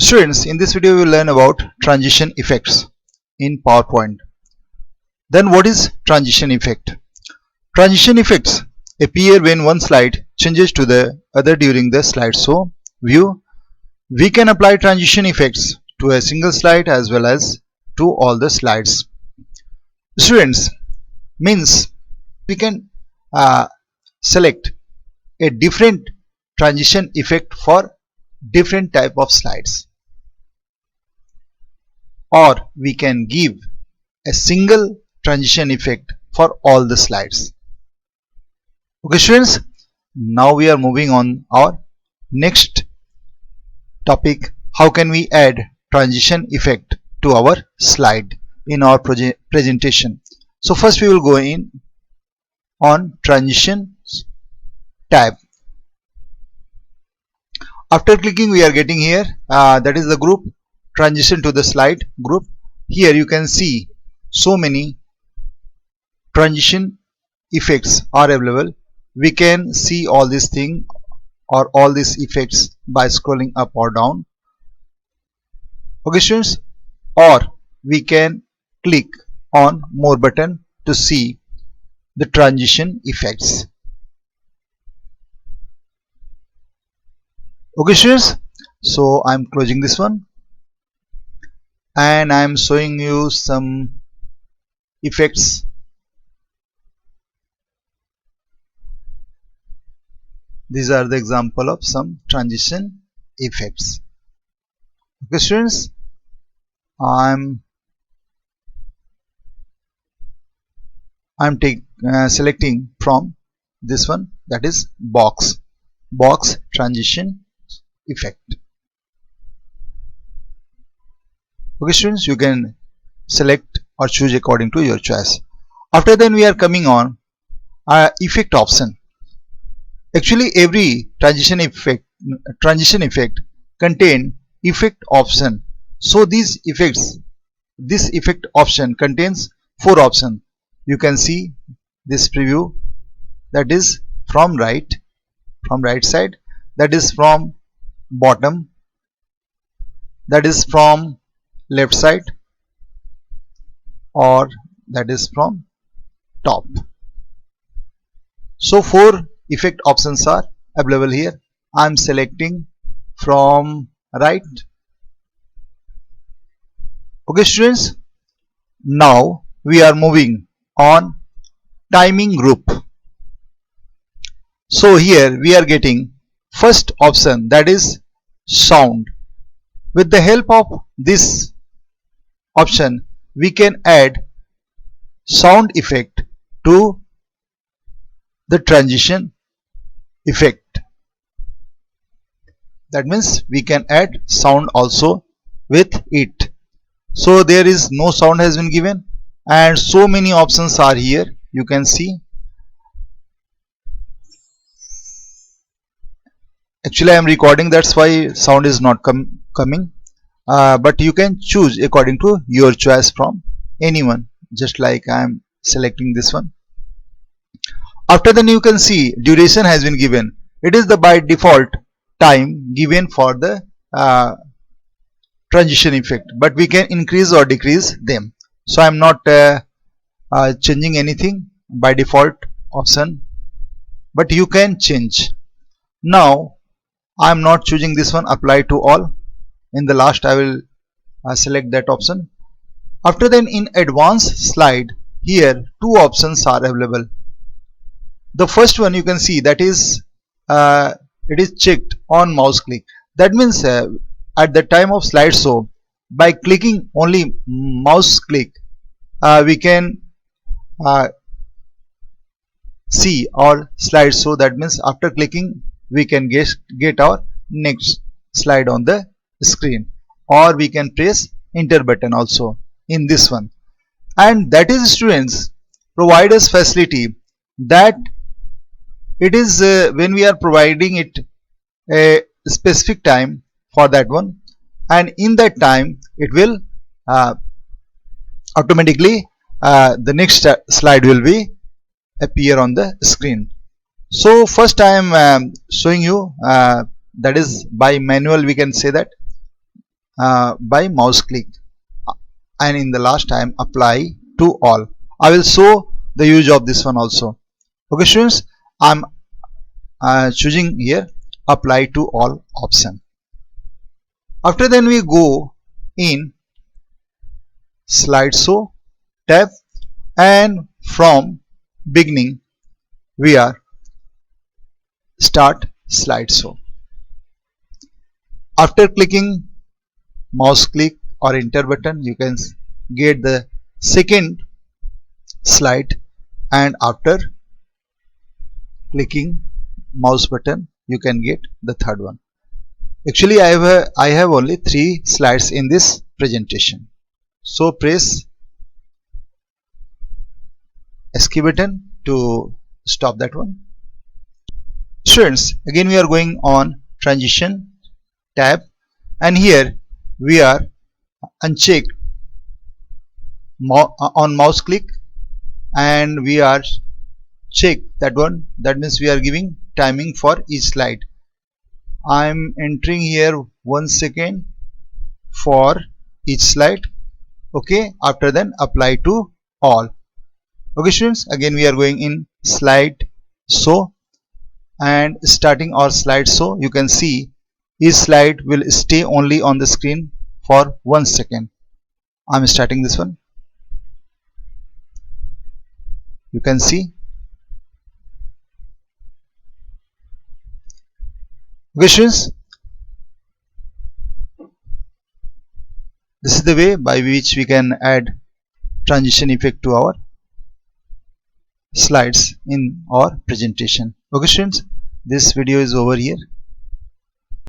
Students, in this video we will learn about transition effects in PowerPoint. Then what is transition effect? Transition effects appear when one slide changes to the other during the slideshow view. We can apply transition effects to a single slide as well as to all the slides. Students, means we can select a different transition effect for different type of slides, or we can give a single transition effect for all the slides. Okay students, now we are moving on our next topic. How can we add transition effect to our slide in our presentation? So first we will go in on transitions tab. After clicking, we are getting here that is the group transition to the slide group. Here you can see so many transition effects are available. We can see all these things or all these effects by scrolling up or down. Okay students, or we can click on more button to see the transition effects. Okay students, so I'm closing this one and I'm showing you some effects. These are the example of some transition effects. Okay students, I'm selecting from this one, that is box transition effect. Okay students, you can select or choose according to your choice. After then we are coming on effect option. Actually every transition effect contain effect option. So this effect option contains 4 options. You can see this preview, that is from right side, that is from bottom, that is from left side, or that is from top. So 4 effect options are available here. I am selecting from right. Okay students, now we are moving on timing group. So here we are getting first option, that is sound. With the help of this option we can add sound effect to the transition effect. That means we can add sound also with it. So there is no sound has been given and so many options are here. You can see actually I am recording, that's why sound is not coming, but you can choose according to your choice from anyone, just like I am selecting this one. After then you can see duration has been given. It is the by default time given for the transition effect, but we can increase or decrease them. So I am not changing anything by default option, but you can change. Now I am not choosing this one, apply to all. In the last I will select that option. After then in advanced slide, here 2 options are available. The first one you can see, that is it is checked on mouse click. That means at the time of slideshow, by clicking only mouse click, we can see our slideshow. That means after clicking we can get our next slide on the screen, or we can press enter button also in this one. And that is students provide us facility that it is when we are providing it a specific time for that one, and in that time it will automatically the next slide will be appear on the screen. So first I am showing you that is by manual, we can say that by mouse click, and in the last time apply to all. I will show the use of this one also. Okay students, I'm choosing here apply to all option. After then we go in slideshow tab, and from beginning we are start slideshow. After clicking mouse click or enter button, you can get the second slide, and after clicking mouse button you can get the third one. Actually I have only 3 slides in this presentation, so press escape button to stop that one. Students, again we are going on transition tab, and here we are uncheck on mouse click, and we are check that one. That means we are giving timing for each slide. I'm entering here 1 second for each slide. Okay, after then apply to all. Okay students, again we are going in slide show, and starting our slide show, you can see each slide will stay only on the screen for 1 second. I'm starting this one. You can see. Okay students, this is the way by which we can add transition effect to our slides in our presentation. Okay students, this video is over here.